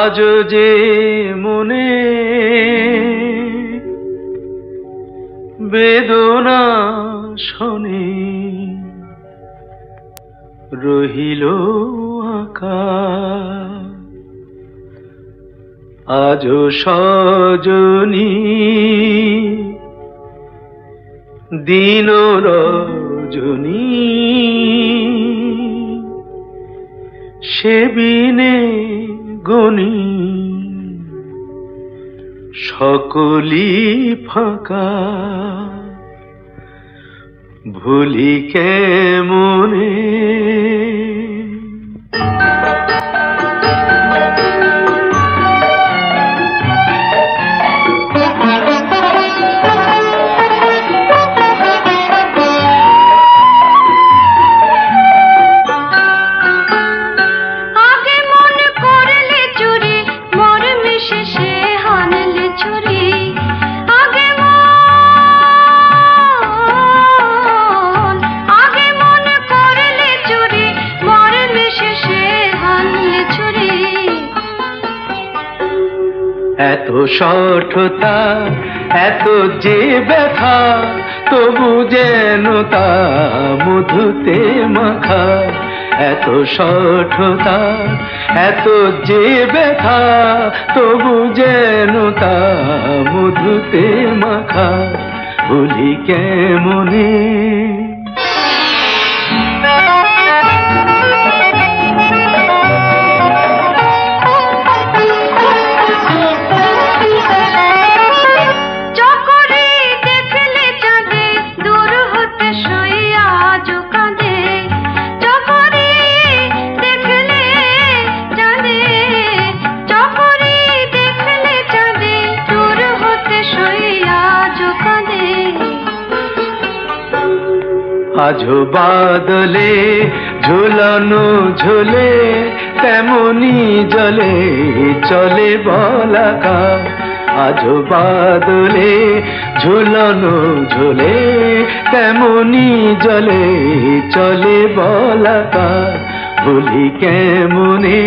আজ যে মনে বেদনা শোনে রহিল আকা আজ সজনী দিন রজনী সেবিনে গনি সকলি ফাঁকা ভুলি কেমনে এত সঠতা এত যে ব্যথা তবু যেন তা মধুতে মাখা এত সঠতা এত যে ব্যথা তবু যেন তা মধুতে মাখা ভুলি কেমনে যখন আজো বাদলে ঝুলানো ঝুলে তেমনি জলে চলে বলাকা। আজো বাদলে ঝুলানো ঝুলে তেমনি জলে চলে বলাকা। ভুলি কেমনে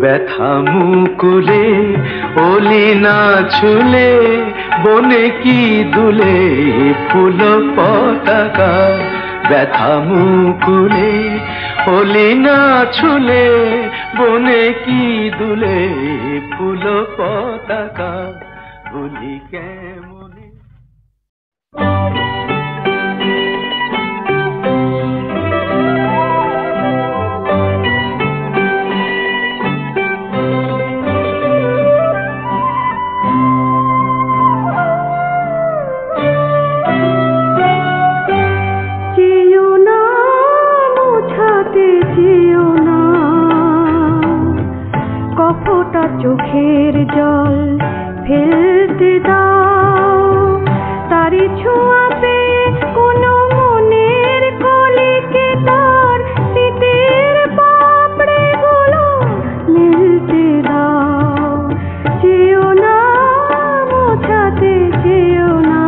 ব্যথা মুকুলে ওলি না ছুলে বনে কি দুলে ফুল পতাকা। ব্যথা মুকুলে ওলি না ছুলে বনে কি দুলে ফুল পতাকা। ভুলি কেমনে চোখের জল ফেলতে দাও, তারি ছোঁয়া পেয়ে কোনো মনের কলিকে তার শীতের পাপড়ে গুলো মেলতে দাও। যেও না মোছাতে যেও না,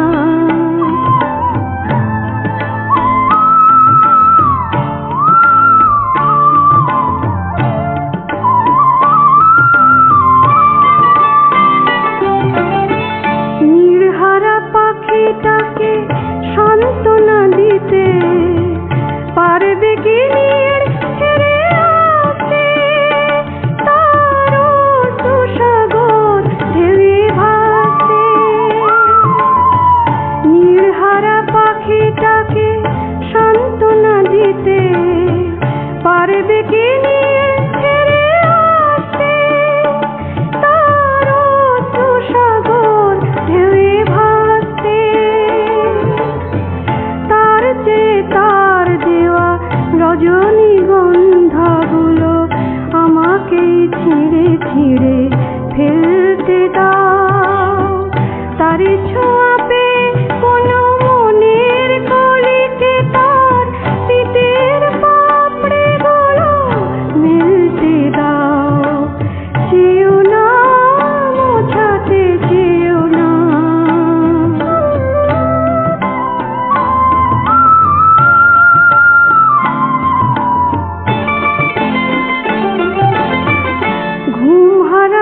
সান্ত্বনা দিতে পারবে কি নীড় ছেড়ে আসতে। তারও সুসাগর ঢেউয়ে ভাসতে, নীড়হারা পাখিটাকে সান্ত্বনা দিতে পারবে কি নীড় ছেড়ে আসতে। তারও সুসাগর ঢেউয়ে ভাসতে, তার দেওয়া রজনীগন্ধাগুলো আমাকেই ছিঁড়ে ছিঁড়ে ফেলতে দাও। তারি ছোঁয়া পেয়ে কোনো মনের কলিকে তার শীতের পাপড়ে গুলো মেলতে দাও। যেও না মোছাতে যেও না, ঘুম হারা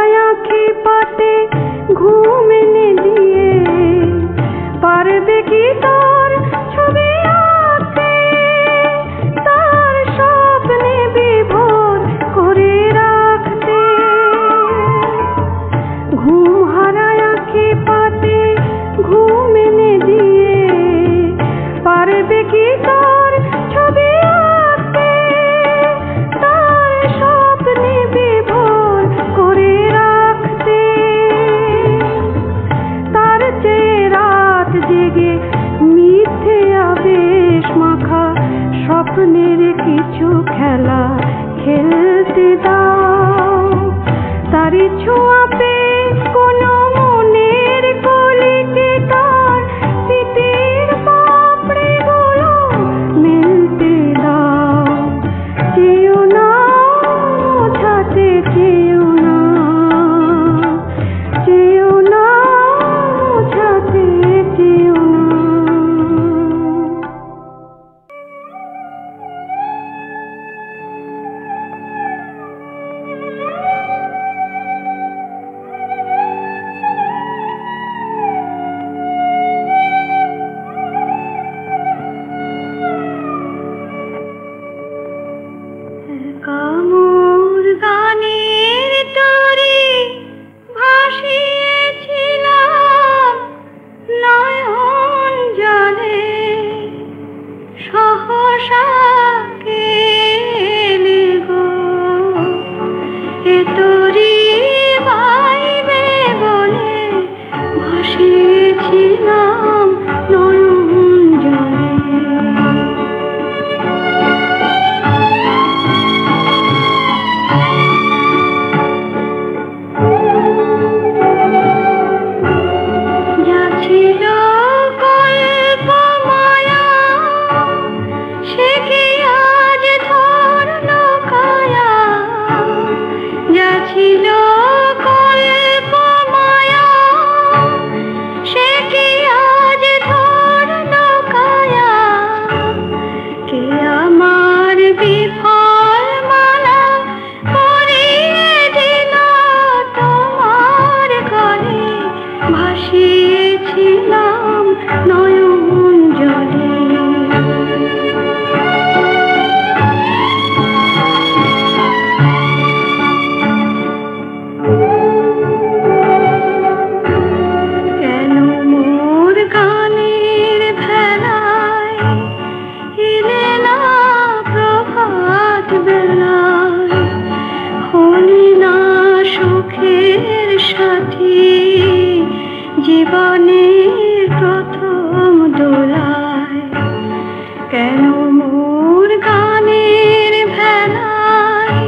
কেন মোর গানের ভেলায়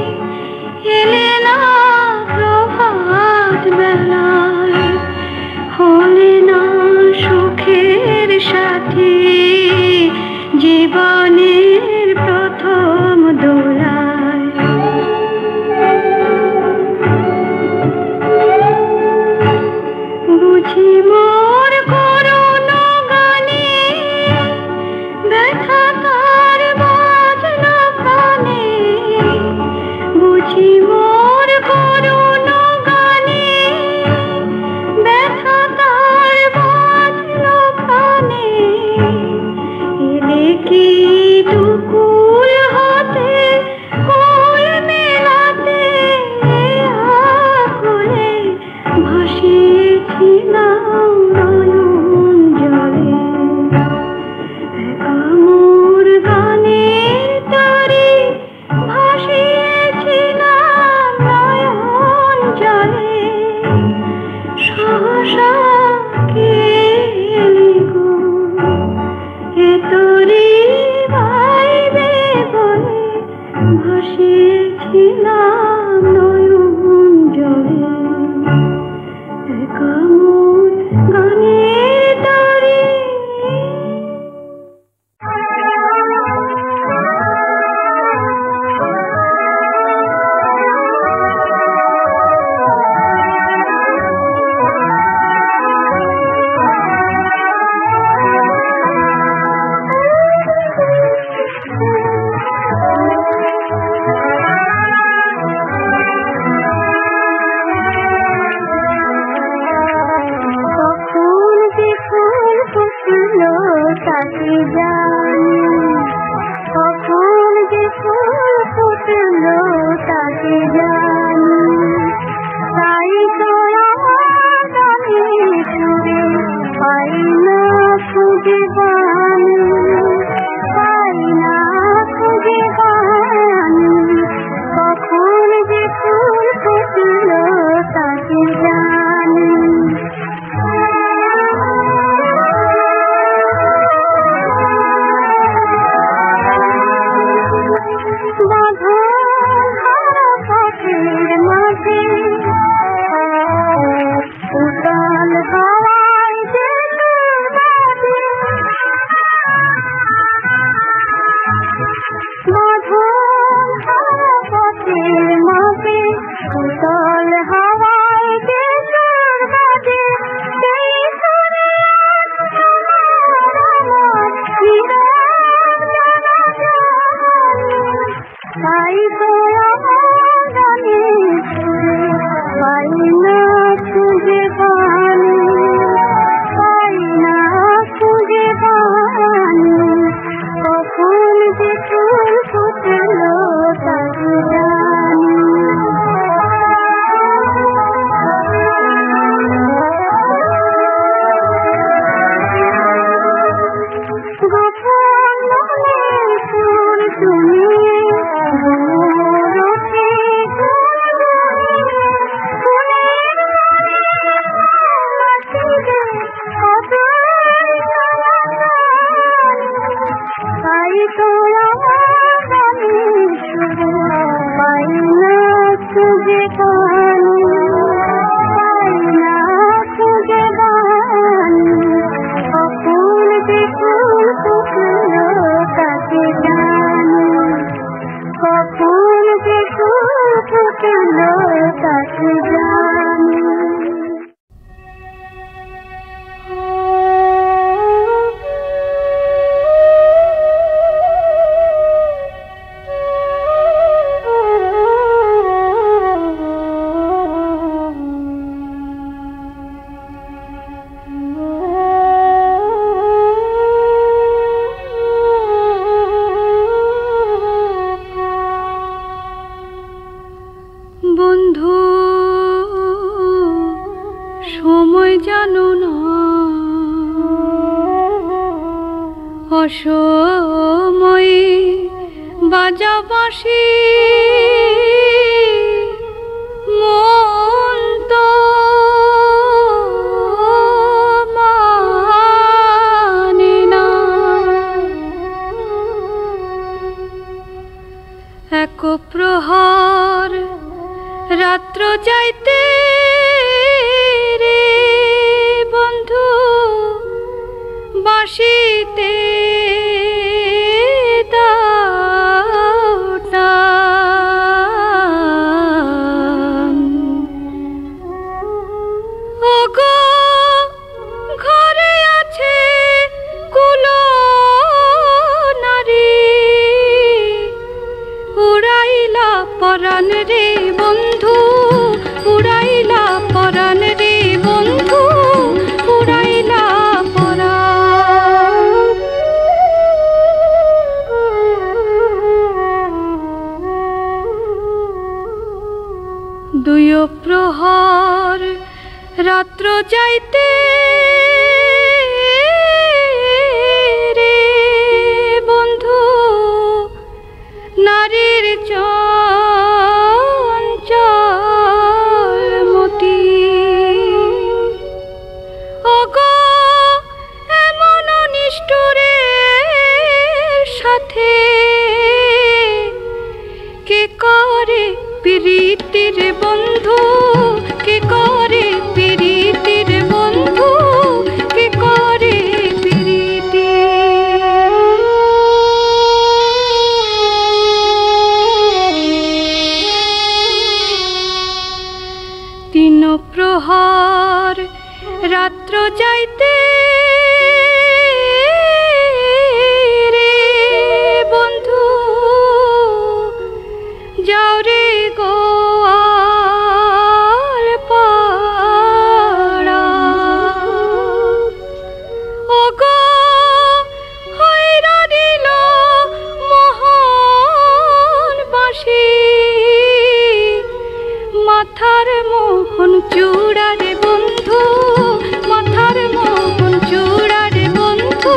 এলে না প্রভাত বেলায়, হলে না সুখের সাথী জীবনের প্রথম দোলায়। বুঝি মোর করুণ গানে ব্যথা তার বাজল প্রাণে, বুঝি মোর করুণ গানে ব্যথা তার বাজল প্রাণে, এলে কি দুকুল হতে কুল মেলাতে আকুলে ভাসিয়েছিলাম নয়ন জলে। মোর গানের তরে ভাসিয়েছিলাম নয়ন জলে, সহসা কে এলি গো এ তরি ভাইবে বলে, ভাসিয়েছিলাম নয়ন জলে। মোর গানের তরে তাকে জানি, কখন যে ফুল ফুটলো তাকে জানি, তাই তো আমার গানে সুরে পাই না খুঁজে বানি, পাই না খুঁজে বানি, কখন যে ফুল ফুটলো তাকে জানি। উতাল হাওয়ায় পথের মাঝে, উতাল হাওয়ায় বাজে, সেই সুরে তাই তো আমার গানে সুরে পাই না খুঁজে বানি, পাই না খুঁজে বানি, কখন যে ফুল ফুটলো তাকে জানি। গোপন মনের সুর তুমি তাই তো আমার গানে সুরে পাই না খুঁজে বানি, পাই না খুঁজে বানি, কখন যে ফুল ফুটলো তাকে জানি, কখন যে ফুল ফুটলো তাকে জানি। বন্ধু সময় জানো না, অসময়ে বাজা বাঁশি মন তো মানে না। প্রহর রাত্র যাইতে রে বন্ধু বাঁশিতে পরাণ রে বন্ধু উড়াইলা পরাণ রে বন্ধু উড়াইলা পরাণ। দুই প্রহর রাত্র যাইতে রে বন্ধু নারীর চঞ্চলমতি ওগো এমন নিষ্ঠুরের সাথে কে করে প্রীতির বন্ধু কে করে প্রীতির বন্ধু কে করে প্রীতি। তিন প্রহর রাত্র যাইতে রে বন্ধু যাও রে গোয়াল পাড়া ওগো হইরা দিল মোহন বাঁশি মাথার মোহন চূড়া রে বন্ধু মাথার মোহন চূড়া রে বন্ধু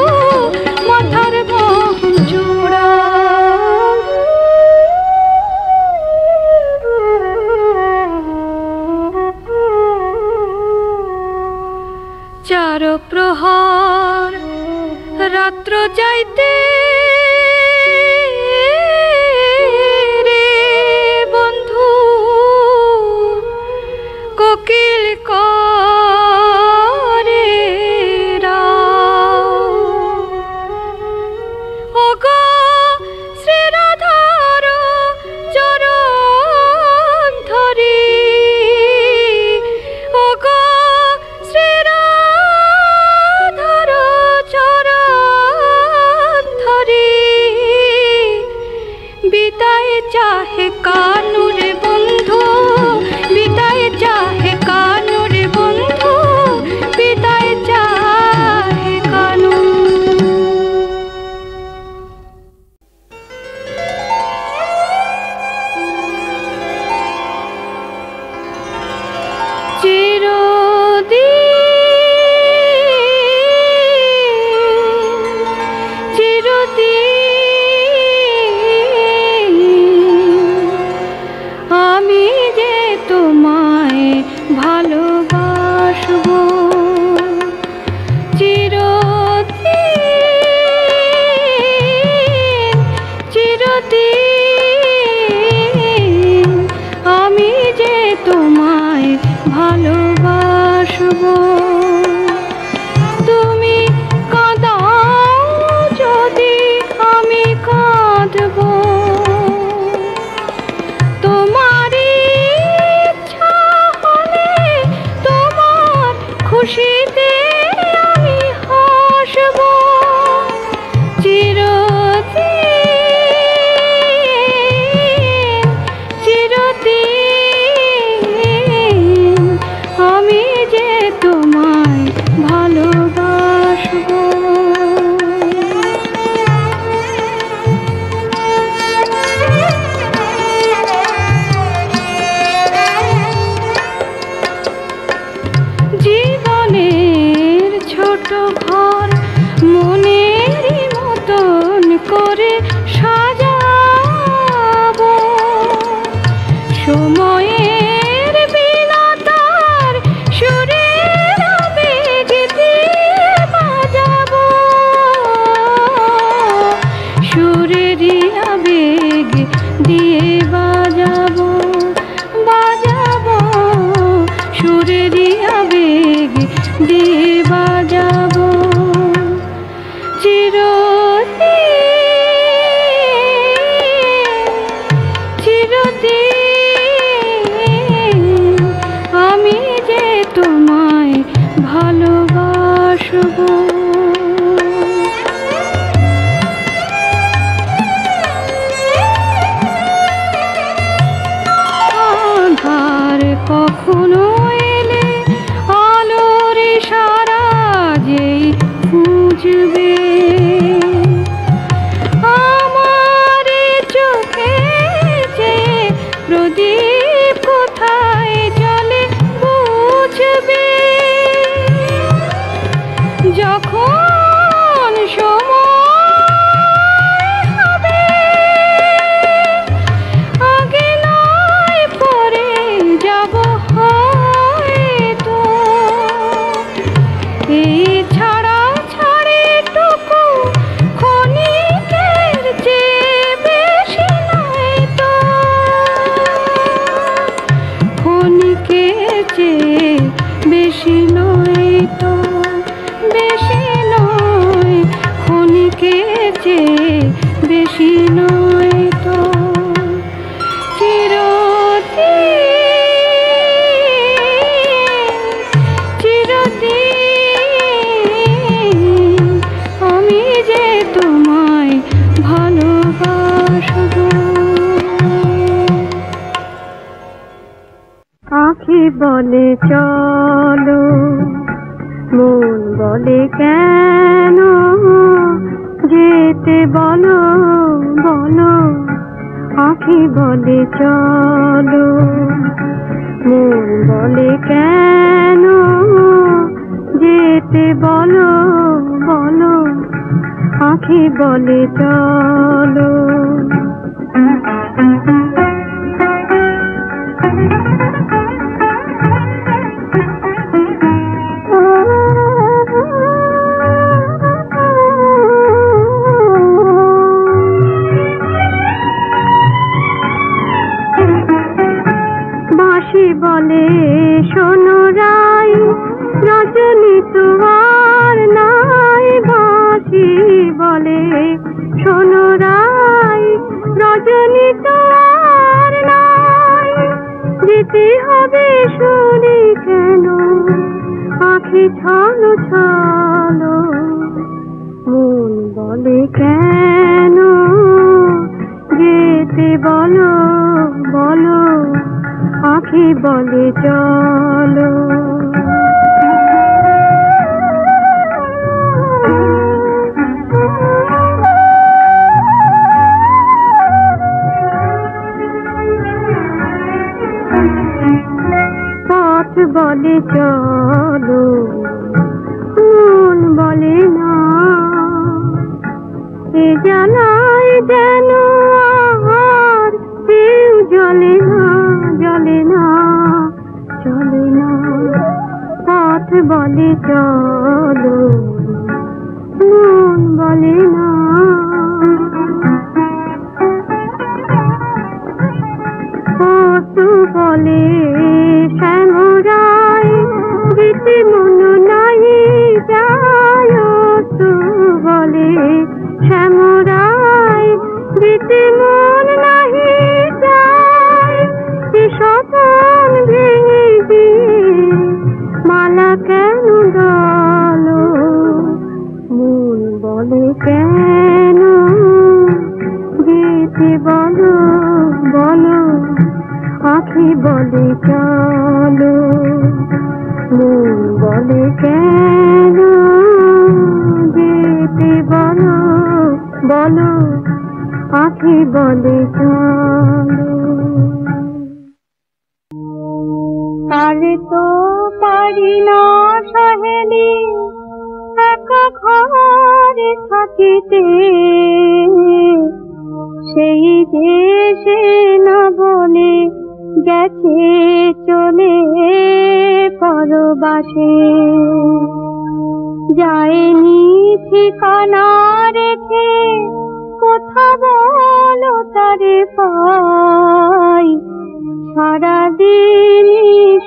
মাথার মোহন চূড়া। চার প্রহর রাত্র যাইতে রে বন্ধু কোকিল করে রাও ওগো শ্রীরাধার চরণ ধরি ওগো শ্রীরাধার চরণ ধরি বিদায় চাহে কানুর বন্ধু বিদায় চাহে কানুর বন্ধু বিদায় চাহে কানু। আমি যে তোমায় ভালোবাসবো চিরদিন চিরদিন আমি যে তোমায় ভালোবাসবো। তুমি কাঁদাও যদি আমি কাঁদবো তোমার ইচ্ছা হলে তোমার খুশিতে আমি হাসবো চিরদিন চিরদিন আমি যে তোমায় ভালোবাসবো। জীবনের ছোট ঘর মনের মতন করে সাজাবো সময়ের বিনা তার সুরের আবেগ দিয়ে বাজাবো সুরেরই আবেগ দিয়ে বলে চলো, মন বলে কেন যেতে বলো বলো, আঁখি বলে চলো, মন বলে কেন যেতে বলো বলো, আঁখি বলে চলো। বাঁশি বলে শোনো রাই, রজনী তো আর নাই। বাঁশি বলে শোনো রাই, রজনী তো আর নাই। যেতে হবে শুনি কেন আঁখি ছলো ছলো, মন বলে কেন যেতে বলো বলো, আঁখি বলে চলো। পথ বলে চলো, মন বলে না। এ জ্বালায় যেন আর কেউ জ্বলে না, জ্বলে না, চলে না। পথ বলে চলো, মন বলে না। পশু বলে শ্যামরাই, যেতে মন নাই যায়। পশু বলে শ্যামরাই, যেতে মন নাহি যায়। স্বপন ভেঙে দিয়ে মালা কেন ডালো, মন বলে কেন যেতে বলো বলো, আঁখি বলে চলো, মন বলে কেন যেতে বলো বলো, আঁখি বলে চলো। আরে তো পারি না সহেলি একা ঘরে থাকিতে, সেই যে সে না বলে গেছে চলে পরবাসে। যায়নি ঠিকানা রেখে কোথা বলো তারে পাই। সারাদিন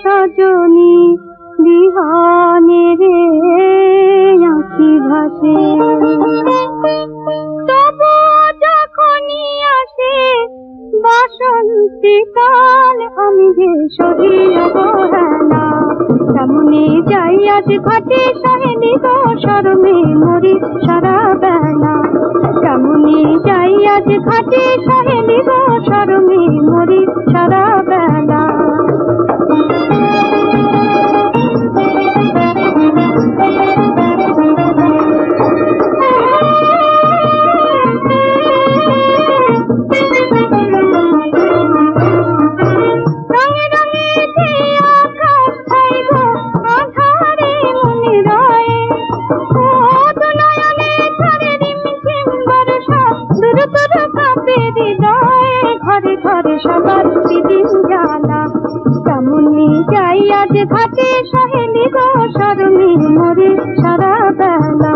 সজনী বিহানে রে আঁখি ভাসে। তবু যখনই আসে বসন্তীকাল, আমি যে শরীর অবহেলা। তেমনি যাই আজ ঘাটে সহেলি গো, শরমে মরি সারা বেলা। তেমনি যাই আজ ঘাটে সহেলি গো, শরমে মরি সারা বেলা। সবার দিন জ্বালা, তেমনি যাই আজ ঘাটে সহেলি গো, শরমে মরে সারা বেলা।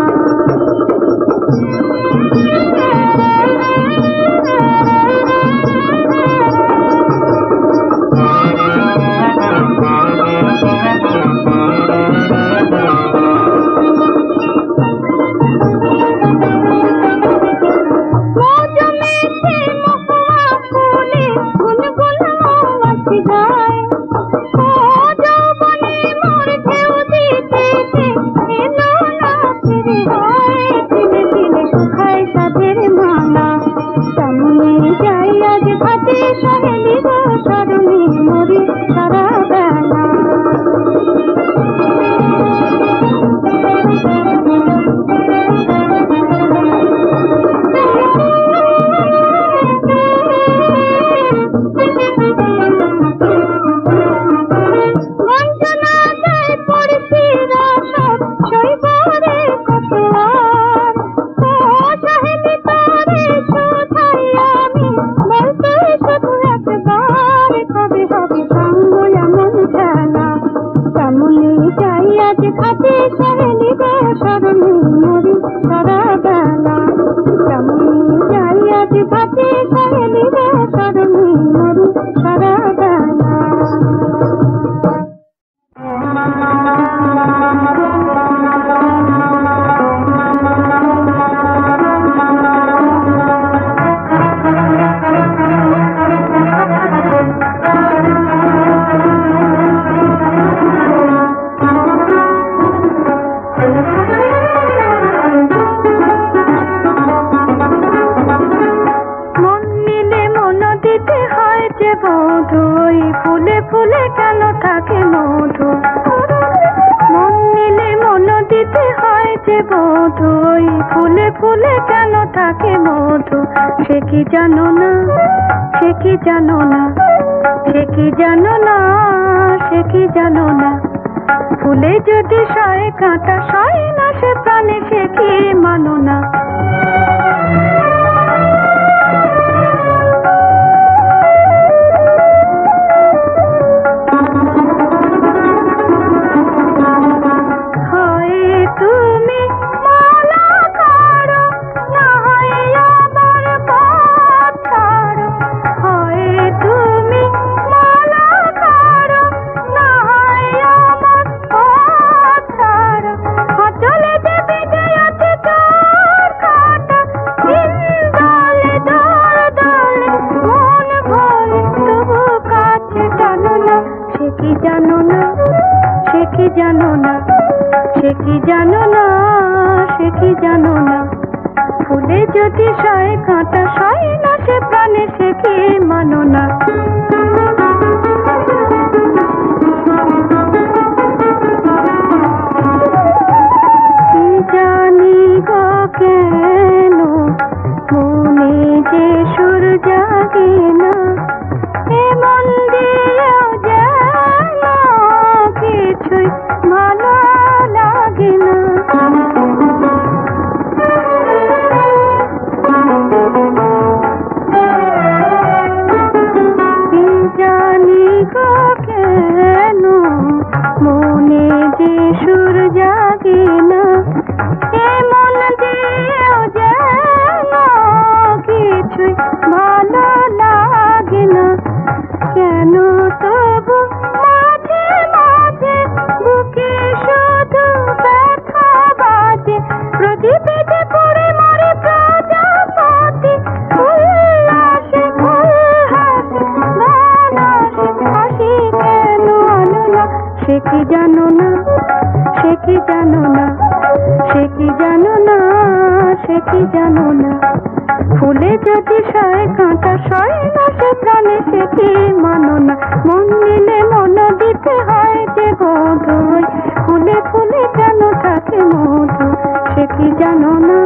বধূ ওই ফুলে ফুলে কেন থাকে মধু মন নিলে মন দিতে হয় যে বধূ ওই ফুলে ফুলে কেন থাকে মধু সে কি জানো না সে কি জানো না সে কি জানো না সে কি জানো না ফুলে যদি সয় কাঁটা সয় না সে প্রাণে সে কি মানো না ফুলে যদি সয় কাঁটা সয় না সে প্রাণে সে কি মানো না কি জানি গো কেন মনে যে সুর জাগে না এমন দিয়েও যেন কিছুই ভালো লাগে না জানি গো কেন মনে যে সুর জাগে না এমন দিয়েও যেন কিছুই ভালো লাগে না কেন তবু মাঝে মাঝে বুকে শুধু ব্যথা বাজে প্রদীপে করে মরে প্রজাপতি উল্লাসে হাসি কেন আলো না সে কি জানো না সে কি জানো না সে কি জানো না সে কি জানো না ফুলে যদি সয় কাঁটা সয় না সে প্রাণে সে কি মানো না মন নিলে মন দিতে হয় যে বধূ ফুলে ফুলে কেন থাকে মধু সে কি জানো না